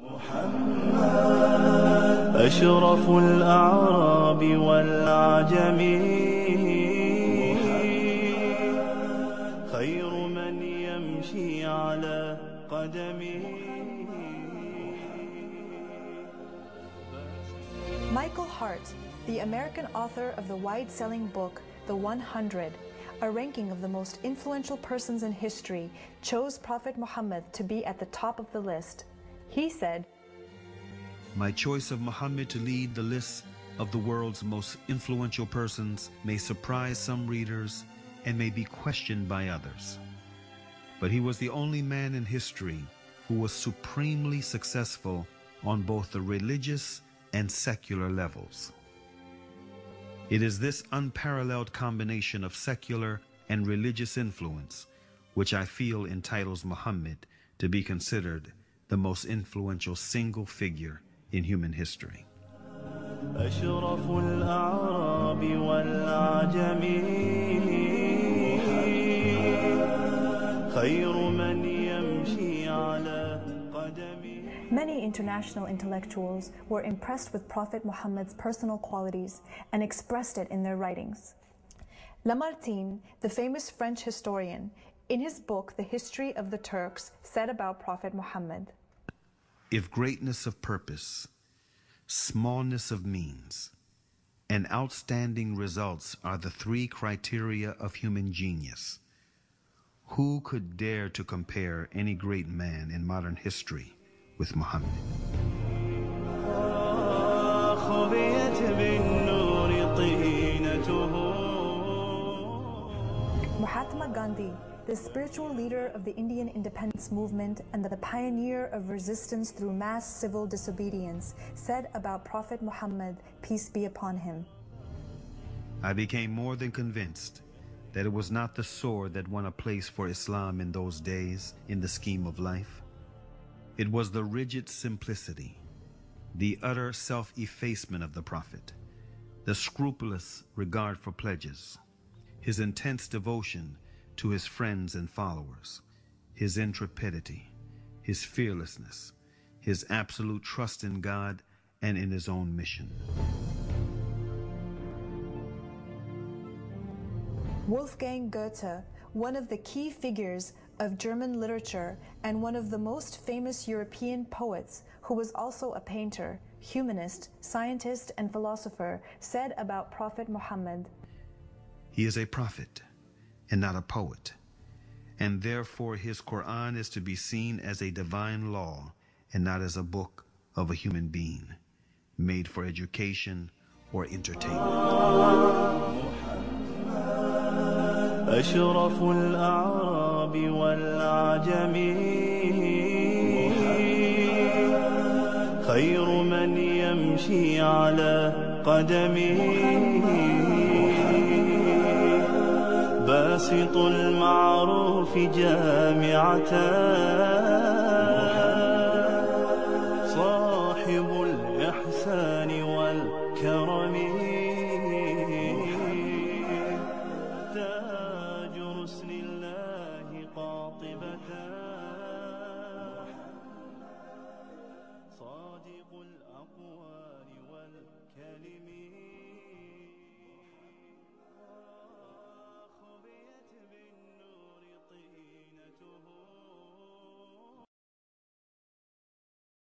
محمد أشرف الأعراب والعجم خير من يمشي على قدمه. Michael Hart, the American author of the wide-selling book The 100, a ranking of the most influential persons in history, chose Prophet Muhammad to be at the top of the list. He said, "My choice of Muhammad to lead the list of the world's most influential persons may surprise some readers and may be questioned by others. But he was the only man in history who was supremely successful on both the religious and secular levels. It is this unparalleled combination of secular and religious influence which I feel entitles Muhammad to be considered the most influential single figure in human history." أشرف الأعراب والعجم خير من يمشي على قدمه. Many international intellectuals were impressed with Prophet Muhammad's personal qualities and expressed it in their writings. Lamartine, the famous French historian, in his book The History of the Turks, said about Prophet Muhammad, "If greatness of purpose, smallness of means, and outstanding results are the three criteria of human genius, who could dare to compare any great man in modern history with Muhammad?" Mahatma Gandhi, the spiritual leader of the Indian independence movement and the pioneer of resistance through mass civil disobedience, said about Prophet Muhammad, peace be upon him, "I became more than convinced that it was not the sword that won a place for Islam in those days in the scheme of life. It was the rigid simplicity, the utter self-effacement of the Prophet, the scrupulous regard for pledges, his intense devotion to his friends and followers, his intrepidity, his fearlessness, his absolute trust in God and in his own mission." Wolfgang Goethe, one of the key figures of German literature and one of the most famous European poets, who was also a painter, humanist, scientist, and philosopher, said about Prophet Muhammad, "He is a prophet and not a poet, and therefore his Quran is to be seen as a divine law and not as a book of a human being, made for education or entertainment." أشرف الأعراب والعجم خير من يمشي على قدمه باسط المعروف جامعة